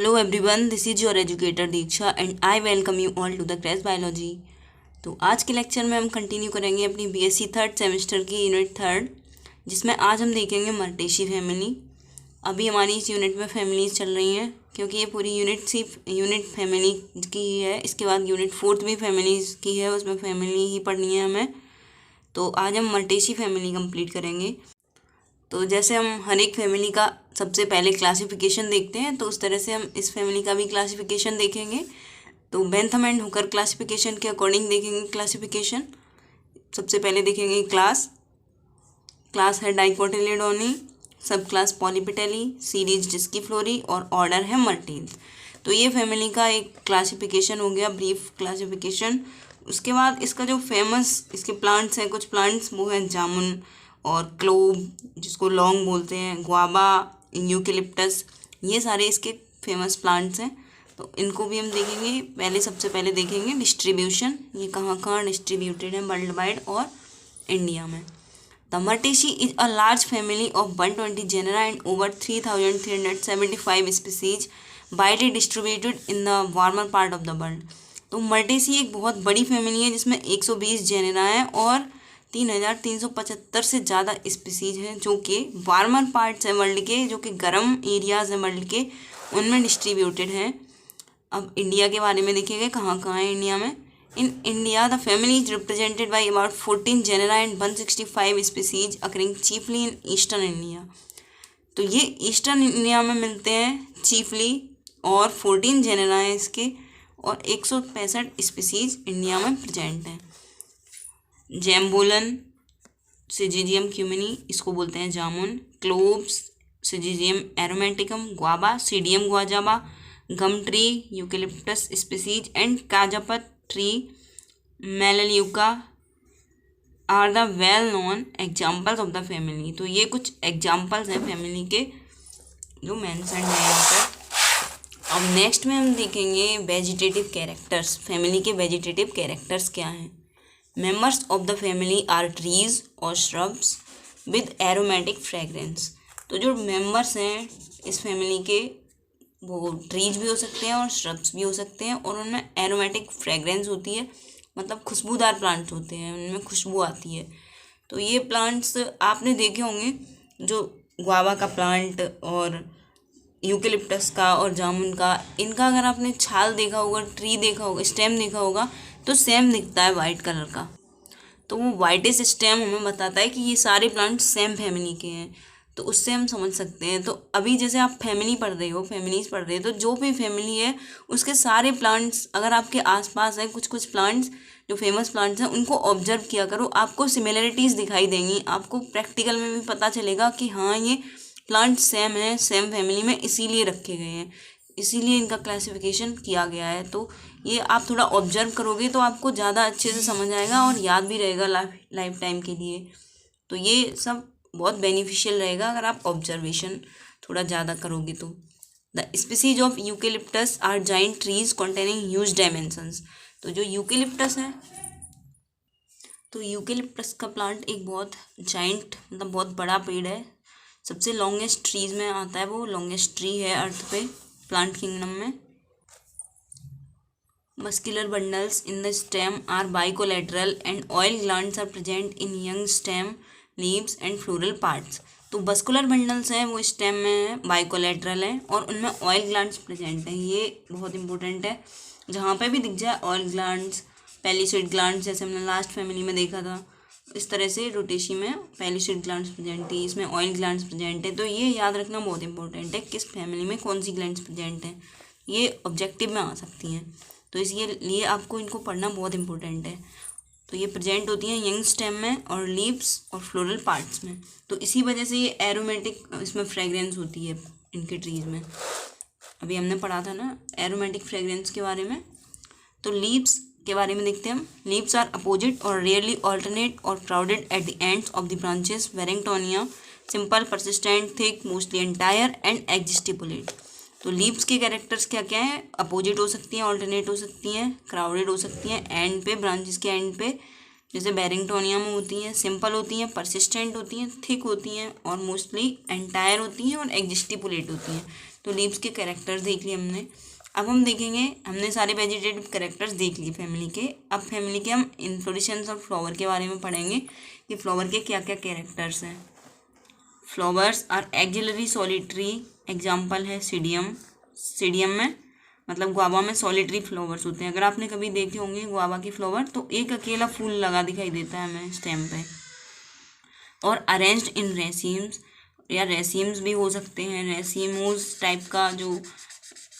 Hello everyone, this is your educator Diksha and I welcome you all to the craze biology. तो आज के lecture में हम continue करेंगे अपनी बीएससी थर्ड सेमेस्टर की यूनिट थर्ड, जिसमें आज हम देखेंगे मर्टेसी फैमिली। अभी हमारी इस यूनिट में फैमिलीज चल रही हैं, क्योंकि ये पूरी यूनिट सिर्फ यूनिट फैमिली की ही है। इसके बाद यूनिट फोर्थ भी फैमिलीज की है, उसमें फैमिली ही पढ़नी है हमें। तो आज हम मर्टेसी फैमिली कंप्लीट करेंगे। तो जैसे हम हर एक फैमिली का सबसे पहले क्लासिफिकेशन देखते हैं, तो उस तरह से हम इस फैमिली का भी क्लासिफिकेशन देखेंगे। तो बेंथम एंड हुकर क्लासिफिकेशन के अकॉर्डिंग देखेंगे क्लासिफिकेशन। सबसे पहले देखेंगे क्लास है डाइकोटिलेडोनी, सब क्लास पॉलीपेटली, सीरीज डिस्कीफ्लोरी और ऑर्डर है मर्टील्स। तो ये फैमिली का एक क्लासिफिकेशन हो गया, ब्रीफ क्लासिफिकेशन। उसके बाद इसका जो फेमस इसके प्लांट्स हैं, कुछ प्लांट्स, वो हैं जामुन और क्लोव, जिसको लौंग बोलते हैं, गुआवा, यूकेलिप्टस, ये सारे इसके फेमस प्लांट्स हैं। तो इनको भी हम देखेंगे। सबसे पहले देखेंगे डिस्ट्रीब्यूशन, ये कहाँ कहाँ डिस्ट्रीब्यूटेड है वर्ल्ड वाइड और इंडिया में। The Myrtaceae is a large family of 120 genera and over 3375 species widely distributed in the warmer part of the world. तो मर्टेसी एक बहुत बड़ी फैमिली है, जिसमें 120 जेनरा हैं और 3375 से ज़्यादा स्पीसीज हैं, जो कि वार्मर पार्ट्स हैं वर्ल्ड के, जो कि गर्म एरियाज़ हैं वर्ल्ड के, उनमें डिस्ट्रीब्यूटेड हैं। अब इंडिया के बारे में देखेंगे, कहाँ कहाँ है इंडिया में। In India the family is represented by about 14 genera and 165 species occurring chiefly in eastern India. तो ये ईस्टर्न इंडिया में मिलते हैं चीफली, और 14 जेनरा हैं इसके, और 165 स्पीसीज इंडिया में प्रेजेंट हैं। जैम्बुलन, सिजिजियम क्यूमिनी, इसको बोलते हैं jamun, cloves, Syzygium aromaticum, guava, Psidium guajava, gum tree, eucalyptus species and cajuput tree, Melaleuca are the well known examples of the family. तो ये कुछ एग्जाम्पल्स हैं फैमिली के जो मेंशन है यहाँ पर। अब नेक्स्ट में हम देखेंगे वेजिटेटिव कैरेक्टर्स। फैमिली के वेजिटेटिव कैरेक्टर्स क्या हैं। Members of the family are trees or shrubs with aromatic fragrance। तो जो मेंबर्स हैं इस फैमिली के, वो ट्रीज भी हो सकते हैं और श्रब्स भी हो सकते हैं, और उनमें एरोमेटिक फ्रेगरेंस होती है, मतलब खुशबूदार प्लांट्स होते हैं, उनमें खुशबू आती है। तो ये प्लांट्स आपने देखे होंगे, जो गुआवा का प्लांट और यूकेलिप्टस का और जामुन का, इनका अगर आपने छाल देखा होगा, ट्री देखा होगा, स्टेम देखा होगा, तो सेम दिखता है वाइट कलर का। तो वो वाइटिश स्टेम हमें बताता है कि ये सारे प्लांट्स सेम फैमिली के हैं, तो उससे हम समझ सकते हैं। तो अभी जैसे आप फैमिलीज पढ़ रहे हो, तो जो भी फैमिली है उसके सारे प्लांट्स अगर आपके आसपास हैं, कुछ कुछ प्लांट्स जो फेमस प्लांट्स हैं, उनको ऑब्जर्व किया करो, आपको सिमिलरिटीज़ दिखाई देंगी। आपको प्रैक्टिकल में भी पता चलेगा कि हाँ, ये प्लांट्स सेम हैं, सेम फैमिली में इसीलिए रखे गए हैं, इसीलिए इनका क्लासिफिकेशन किया गया है। तो ये आप थोड़ा ऑब्जर्व करोगे तो आपको ज़्यादा अच्छे से समझ आएगा और याद भी रहेगा लाइफ टाइम के लिए। तो ये सब बहुत बेनिफिशियल रहेगा अगर आप ऑब्जर्वेशन थोड़ा ज़्यादा करोगे तो। The species of eucalyptus are giant trees containing huge dimensions. तो जो यूकेलिप्टस है, तो यूकेलिप्टस का प्लांट एक बहुत जाइंट, मतलब बहुत बड़ा पेड़ है, सबसे लॉन्गेस्ट ट्रीज में आता है, वो लॉन्गेस्ट ट्री है अर्थ पे प्लांट किंगडम में। Muscular bundles in the stem are bicollateral and oil glands are present in young stem, leaves and floral parts। तो बस्कुलर बंडल्स हैं वो स्टेम में हैं, बाइकोलेटरल हैं, और उनमें ऑयल ग्लैंड्स प्रेजेंट हैं। ये बहुत इंपॉर्टेंट है, जहाँ पे भी दिख जाए ऑयल ग्लैंड्स, पेलिसेड ग्लैंड्स, जैसे हमने लास्ट फैमिली में देखा था, इस तरह से रोटेसी में पेलिसेड ग्लैंड्स प्रेजेंट थी, इसमें ऑयल ग्लैंड्स प्रेजेंट है। तो ये याद रखना बहुत इंपॉर्टेंट है, किस फैमिली में कौन सी ग्लैंड्स प्रेजेंट हैं, ये ऑब्जेक्टिव में आ सकती हैं। तो इसलिए आपको इनको पढ़ना बहुत इंपॉर्टेंट है। तो ये प्रेजेंट होती हैं यंग स्टेम में और लीव्स और फ्लोरल पार्ट्स में। तो इसी वजह से ये एरोमेटिक इसमें फ्रेगरेंस होती है इनके ट्रीज में। अभी हमने पढ़ा था ना एरोमेटिक फ्रेगरेंस के बारे में। तो लीव्स के बारे में देखते हैं हम। लीव्स आर अपोजिट और रेयरली ऑल्टरनेट और crowded at the ends of the branches, Barringtonia, simple, persistent, thick, mostly entire and exstipulate. तो लीव्स के कैरेक्टर्स क्या क्या हैं। अपोजिट हो सकती हैं, ऑल्टरनेट हो सकती हैं, क्राउडेड हो सकती हैं, एंड पे, ब्रांचेस के एंड पे, जैसे बैरिंगटोनिया में होती हैं, सिंपल होती हैं, परसिस्टेंट होती हैं, थिक होती हैं, और मोस्टली एंटायर होती हैं और एक्जिस्टिपुलेट होती हैं। तो लीव्स के कैरेक्टर्स देख लिए हमने। अब हम देखेंगे, हमने सारे वेजिटेटिव कैरेक्टर्स देख लिए फैमिली के। अब फैमिली के हम इन्फ्लोरेसेंस और फ्लावर के बारे में पढ़ेंगे कि फ्लावर के क्या क्या कैरेक्टर्स हैं। Flowers are axillary solitary, example है सीडियम। सीडियम में मतलब गुआवा में सॉलिटरी फ्लावर्स होते हैं। अगर आपने कभी देखे होंगे गुआवा के फ्लावर तो एक अकेला फूल लगा दिखाई देता है हमें स्टेम पे। और अरेंज्ड इन रेसिम्स या रेसिम्स भी हो सकते हैं, रेसिमोज टाइप का जो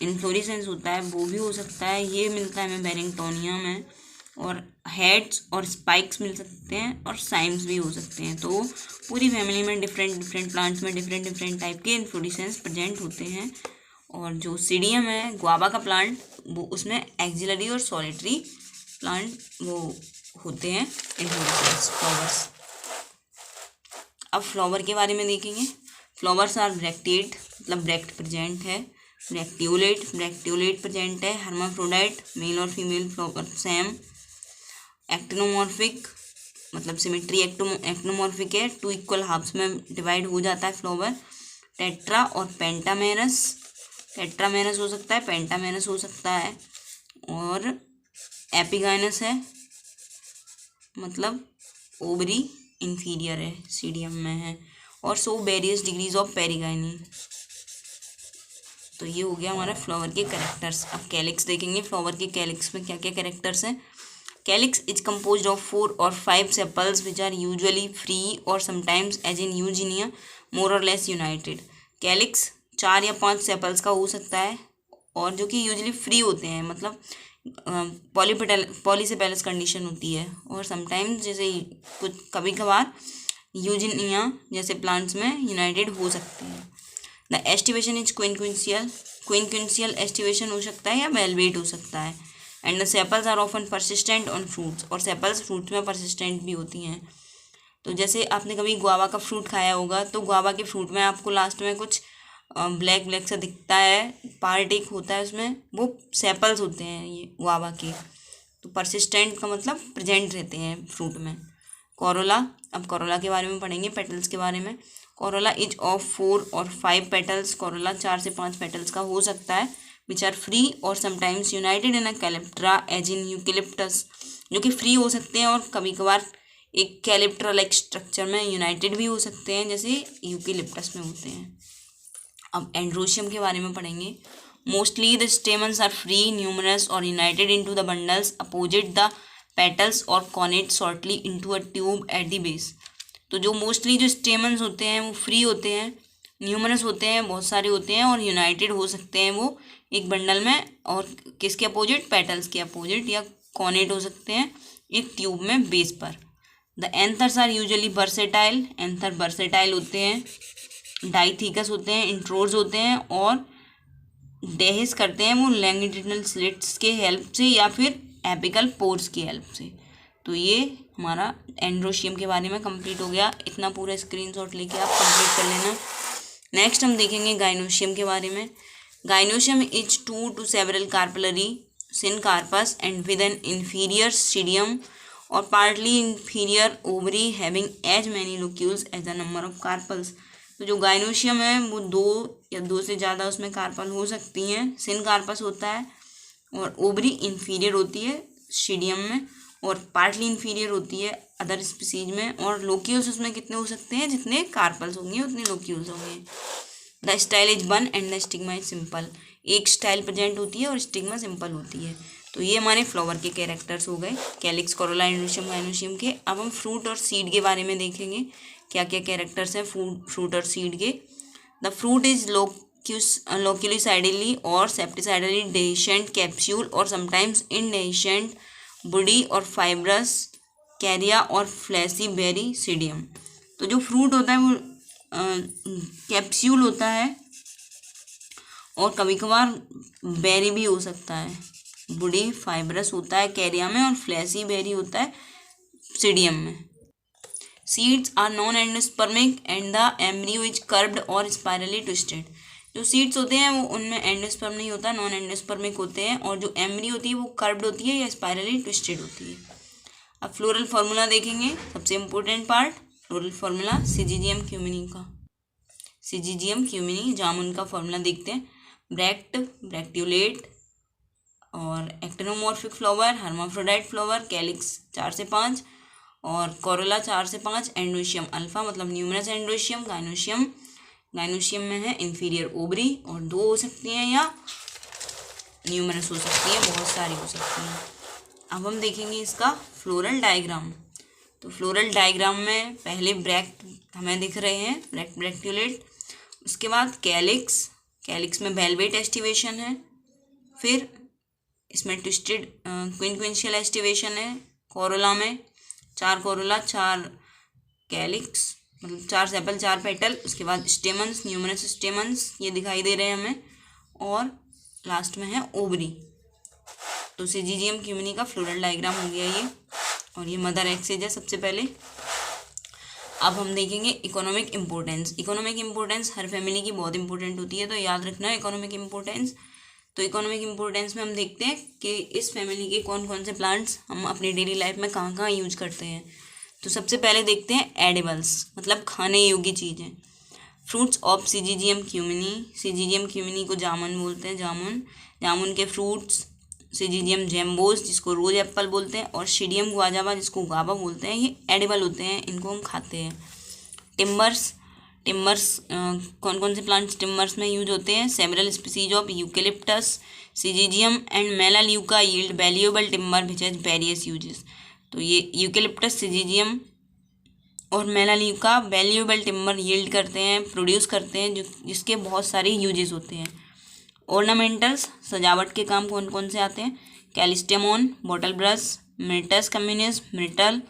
इन्फ्लोरेसेंस होता है वो भी हो सकता है। ये मिलता है हमें बैरिंगटोनिया में। और हेड्स और स्पाइक्स मिल सकते हैं और साइम्स भी हो सकते हैं। तो पूरी फैमिली में डिफरेंट प्लांट्स में डिफरेंट टाइप के इन्फ्लोरेसेंस प्रेजेंट होते हैं। और जो सीडियम है गुआवा का प्लांट, वो उसमें एक्सिलरी और सॉलिटरी प्लांट वो होते हैं इन्फ्लोरेसेंस फ्लावर्स। अब फ्लावर के बारे में देखेंगे। फ्लावर्स आर ब्रैक्टेड, मतलब ब्रैक्ट प्रेजेंट है। ब्रैक्ट्यूलेट प्रेजेंट है। हर्माफ्रोडाइट, मेल और फीमेल फ्लावर सेम। एक्टिनोमॉर्फिक मतलब सिमेट्री एक्टिनोमॉर्फिक है, 2 इक्वल हाफ्स में डिवाइड हो जाता है फ्लावर। टेट्रा और पेंटामेरस, टेट्रामेरस हो सकता है, पेंटामेरस हो सकता है। और एपिगाइनस है, मतलब ओवरी इंफीरियर है, सीडियम में है। और सो वेरियस डिग्रीज ऑफ पेरिगाइनी। तो ये हो गया हमारा फ्लावर के कैरेक्टर्स। अब कैलिक्स देखेंगे, फ्लावर के कैलिक्स में क्या क्या कैरेक्टर्स हैं। कैलिक्स इज कम्पोज्ड ऑफ 4 और 5 sepals which are usually free और sometimes as in Eugenia more और लेस यूनाइटेड। कैलिक्स 4 या 5 सेपल्स का हो सकता है और जो कि यूजुअली फ्री होते हैं, मतलब पॉलीसेपेलस कंडीशन होती है। और समटाइम्स जैसे कुछ कभी कभार यूजीनिया जैसे प्लांट्स में यूनाइटेड हो सकते हैं। The aestivation is quincuncial aestivation हो सकता है या वेलवेट हो सकता है। And the sepals are often persistent on fruits, और सेपल्स फ्रूट्स में परसिस्टेंट भी होती हैं। तो जैसे आपने कभी गुआवा का फ्रूट खाया होगा तो गुआवा के फ्रूट में आपको लास्ट में कुछ ब्लैक सा दिखता है, पार्ट एक होता है उसमें, वो सेपल्स होते हैं ये गुआवा के। तो परसिस्टेंट का मतलब प्रेजेंट रहते हैं फ्रूट में। कोरोला, अब कोरोला के बारे में पढ़ेंगे, पेटल्स के बारे में। कोरोला इज ऑफ 4 और 5 पेटल्स, कोरोला 4 से 5 पेटल्स का हो सकता है। विच आर फ्री और sometimes united in a calyptra as in eucalyptus, जो कि फ्री हो सकते हैं और कभी कभार एक कैलिप्ट्रा लाइक स्ट्रक्चर में यूनाइटेड भी हो सकते हैं, जैसे यूकेलिप्टस में होते हैं। अब एंड्रोशियम के बारे में पढ़ेंगे। Mostly the stamens are free, numerous और united into the bundles opposite the petals और connate shortly into a tube at the base. तो जो मोस्टली जो स्टेमन्स होते हैं वो फ्री होते हैं, न्यूमरस होते हैं, बहुत सारे होते हैं, और यूनाइटेड हो सकते हैं वो एक बंडल में। और किसके अपोजिट? पेटल्स के अपोजिट, या कॉनेट हो सकते हैं एक ट्यूब में बेस पर। The anthers are usually versatile, anther versatile होते हैं, डाइथिकस होते हैं, इंट्रोज होते हैं, और डेहिस करते हैं वो लैंगिट्यूडिनल स्लिट्स के हेल्प से या फिर एपिकल पोर्स की हेल्प से। तो ये हमारा एंड्रोशियम के बारे में कंप्लीट हो गया। इतना पूरा स्क्रीनशॉट लेके आप कंप्लीट कर लेना। नेक्स्ट हम देखेंगे गाइनोशियम के बारे में। Gynoecium is 2 to several carpellary syncarpous and with an inferior सीडियम और partly inferior ovary having as many locules as the number of carpels. तो जो गाइनोशियम है वो 2 या 2 से ज़्यादा उसमें कार्पल हो सकती हैं। सिनकार्पस होता है और ओवरी इंफीरियर होती है सीडियम में, और पार्टली इंफीरियर होती है अदर स्पीसीज में। और लोक्यूल्स उसमें कितने हो सकते हैं? जितने कार्पल्स होंगे उतने लोक्यूल्स होंगे। The style is 1 and the stigma is simple. एक स्टाइल प्रेजेंट होती है और स्टिग्मा सिंपल होती है। तो ये हमारे फ्लावर के कैरेक्टर्स हो गए, कैलिक्स, कोरोला, एंड्रोशियम, गाइनोशियम के। अब हम फ्रूट और सीड के बारे में देखेंगे क्या क्या कैरेक्टर्स हैं फ्रूट और सीड के। द फ्रूट इज लोक्यूलिसाइडली और सेप्टिसाइडली डेhiscent कैप्सूल और समटाइम्स इनडेhiscent बुडी और फाइब्रस कैरिया और फ्लैसी बेरी सीडियम। तो जो फ्रूट होता है वो कैप्सूल होता है और कभी कभार बेरी भी हो सकता है। बुडी फाइब्रस होता है कैरिया में और फ्लैसी बेरी होता है सीडियम में। Seeds are non endospermic and the embryo is curved और स्पाइरली ट्विस्टेड। जो सीड्स होते हैं वो उनमें एंडोस्पर्म नहीं होता, नॉन एंडोस्पर्मिक होते हैं, और जो एम्ब्रियो होती है वो कर्व्ड होती है या स्पाइरली ट्विस्टेड होती है। अब फ्लोरल फार्मूला देखेंगे, सबसे इम्पोर्टेंट पार्ट फ्लोरल फार्मूला सिजिजियम क्यूमिनी का। सिजीजियम क्यूमिनी। जामुन का फॉर्मूला देखते हैं, ब्रैक्ट, ब्रैक्ट्यूलेट और actinomorphic flower, hermaphrodite flower, calyx 4 से 5 और कोरोला 4 से 5, एंडोशियम अल्फा मतलब न्यूमरस एंडोशियम, गाइनोशियम, गाइनोशियम में है इंफीरियर ओवरी और 2 हो सकती हैं या न्यूमरस हो सकती है, बहुत सारी हो सकती हैं। अब हम देखेंगे इसका फ्लोरल डायग्राम। तो फ्लोरल डायग्राम में पहले ब्रैक्ट हमें दिख रहे हैं, ब्रैक्ट, ब्रैक्ट्यूलेट, उसके बाद कैलिक्स, कैलिक्स में वेलवेट एस्टिवेशन है, फिर इसमें ट्विस्टेड क्विंक्वेंशियल एस्टिवेशन है। कोरोला में 4 कोरोला, 4 कैलिक्स मतलब 4 सेपल, 4 पेटल, उसके बाद स्टेमन्स, न्यूमरस स्टेमन्स ये दिखाई दे रहे हैं हमें, और लास्ट में है ओवरी। तो सिजीजियम क्यूमिनी का फ्लोरल डायग्राम हो गया ये, और ये मदर एक्सेज है सबसे पहले। अब हम देखेंगे इकोनॉमिक इम्पोर्टेंस। इकोनॉमिक इम्पोर्टेंस हर फैमिली की बहुत इंपॉर्टेंट होती है, तो याद रखना है इकोनॉमिक इम्पोर्टेंस। तो इकोनॉमिक इम्पोर्टेंस में हम देखते हैं कि इस फैमिली के कौन कौन से प्लांट्स हम अपनी डेली लाइफ में कहाँ कहाँ यूज करते हैं। तो सबसे पहले देखते हैं एडिबल्स मतलब खाने योग्य चीज़ें। फ्रूट्स ऑफ सिजीजियम क्यूमिनी, सिजीजियम क्यूमिनी को जामुन बोलते हैं, जामुन, जामुन के फ्रूट्स, सिजीजियम जेम्बोस जिसको रोज एप्पल बोलते हैं, और सीडियम गुआजाबा जिसको गुआवा बोलते हैं, ये एडिबल होते हैं, इनको हम खाते हैं। टिम्बर्स, टिम्बर्स कौन कौन से प्लांट्स टिम्बर्स में यूज होते हैं? Several species of eucalyptus, Syzygium and Melaleuca yield valuable timber which has various uses. तो ये यूकेलिप्टस, सिजीजियम और मेलाल्यूका वैल्यूएबल टिम्बर यील्ड करते हैं, प्रोड्यूस करते हैं, जिसके बहुत सारे यूजेस होते हैं। ऑर्नामेंटल्स सजावट के काम कौन कौन से आते हैं? कैलिस्टेमोन, बॉटल ब्रश, मिर्टस कम्युनिस, मिर्टल,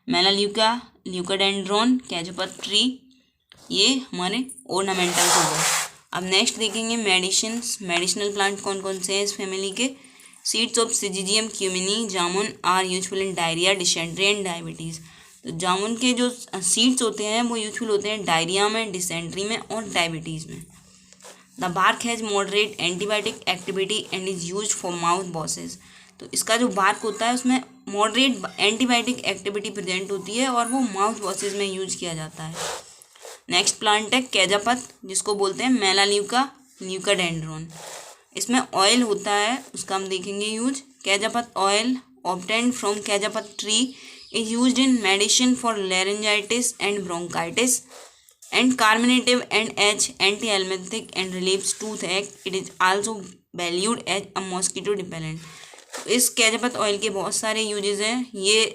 मेलाल्यूका, ल्यूकोडेंड्रोन, कैजोपत्री, ये हमारे ऑर्नामेंटल्स हो गए। अब नेक्स्ट देखेंगे मेडिसिन्स। मेडिसिनल प्लांट कौन कौन से हैं इस फैमिली के? Seeds of Syzygium cumini jamun are useful in diarrhoea, dysentery and diabetes. तो जामुन के जो सीड्स होते हैं वो यूजफुल होते हैं डायरिया में, डिसेंट्री में और डायबिटीज़ में। The bark has moderate antibiotic activity and is use for mouth washes. तो इसका जो बार्क होता है उसमें मॉडरेट एंटीबायोटिक एक्टिविटी प्रेजेंट होती है और वो माउथ बॉसेस में यूज किया जाता है। नेक्स्ट प्लांट है कैजापत जिसको बोलते हैं मेलाल्यूका ल्यूकोडेंड्रोन। इसमें ऑयल होता है, उसका हम देखेंगे use. Cajuput oil obtained from cajuput tree is used in medicine for laryngitis and bronchitis and carminative and anti-helminthic and relieves toothache. It is also valued as a mosquito repellent. तो इस कैजापत oil के बहुत सारे uses हैं। ये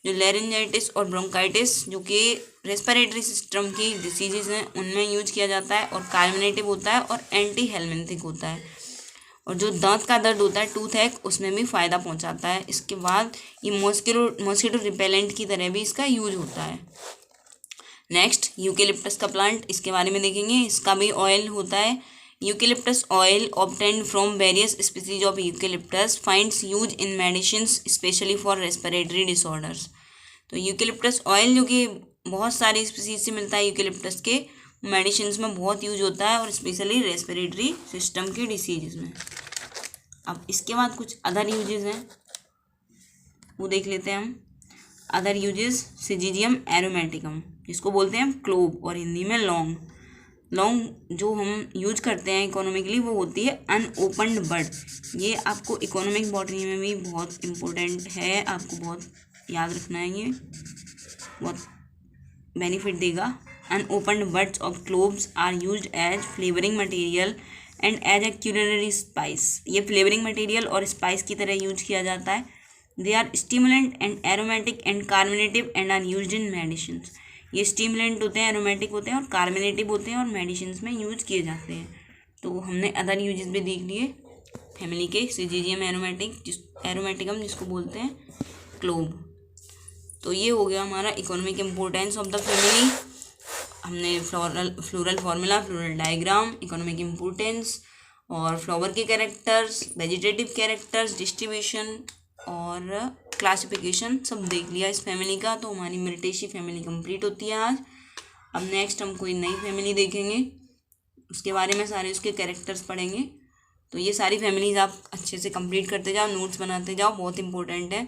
जो laryngitis और bronchitis जो कि रेस्पिरेटरी सिस्टम की डिसीजेज हैं उनमें यूज किया जाता है, और कार्मिनेटिव होता है और एंटी हेलमिंथिक होता है, और जो दांत का दर्द होता है टूथ हैक उसमें भी फ़ायदा पहुंचाता है। इसके बाद ये मॉस्किटो रिपेलेंट की तरह भी इसका यूज होता है। नेक्स्ट यूकेलिप्टस का प्लांट, इसके बारे में देखेंगे। इसका भी ऑयल होता है। Eucalyptus oil obtained from various species of eucalyptus finds use in medicines specially for respiratory disorders. तो यूकेलिप्टस ऑयल जो कि बहुत सारी स्पीसीज से मिलता है यूकेलिप्टस के, मेडिसिन्स में बहुत यूज होता है और स्पेशली रेस्पिरेटरी सिस्टम की डिसीज़ में। अब इसके बाद कुछ अदर यूजेस हैं वो देख लेते हैं हम। अदर यूजेस सिजीजियम एरोमेटिकम जिसको बोलते हैं हम क्लोव और हिंदी में लौंग। लौंग जो हम यूज करते हैं इकोनॉमिकली वो होती है अनओपन्ड बड। ये आपको इकोनॉमिक बॉटनी में भी बहुत इम्पोर्टेंट है, आपको बहुत याद रखना है, ये बहुत बेनिफिट देगा। Unopened buds of cloves are used as flavoring material and as a culinary spice. ये flavoring material और spice की तरह यूज किया जाता है। They are stimulant and aromatic and carminative and are used in medicines. ये stimulant होते हैं, aromatic होते हैं और carminative होते हैं और medicines में यूज किए जाते हैं। तो हमने अदर यूजेस भी देख लिए फैमिली के। सिजीजियम एरोमेटिकम जिसको बोलते हैं क्लोव। तो ये हो गया हमारा economic importance of the family. हमने floral formula, floral diagram, economic importance और फ्लावर के कैरेक्टर्स, वेजिटेटिव कैरेक्टर्स, डिस्ट्रीब्यूशन और क्लासिफिकेशन सब देख लिया इस फैमिली का। तो हमारी मिर्टेसी फैमिली कंप्लीट होती है आज। अब नेक्स्ट हम कोई नई फैमिली देखेंगे, उसके बारे में सारे उसके कैरेक्टर्स पढ़ेंगे। तो ये सारी फैमिलीज आप अच्छे से कंप्लीट करते जाओ, नोट्स बनाते जाओ, बहुत इंपॉर्टेंट है।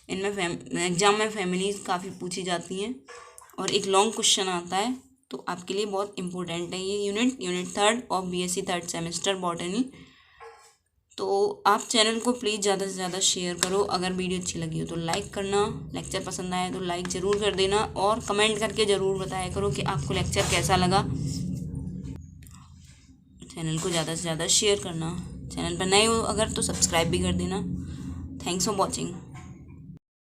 इनमें एग्जाम में फैमिलीज काफ़ी पूछी जाती हैं और एक लॉन्ग क्वेश्चन आता है, तो आपके लिए बहुत इम्पोर्टेंट है ये यूनिट 3 और बीएससी 3rd सेमेस्टर बॉटनी। तो आप चैनल को प्लीज़ ज़्यादा से ज़्यादा शेयर करो। अगर वीडियो अच्छी लगी हो तो लाइक करना, लेक्चर पसंद आया तो लाइक ज़रूर कर देना और कमेंट करके ज़रूर बताया करो कि आपको लेक्चर कैसा लगा। चैनल को ज़्यादा से ज़्यादा शेयर करना। चैनल पर नए हो अगर तो सब्सक्राइब भी कर देना। Thanks for watching.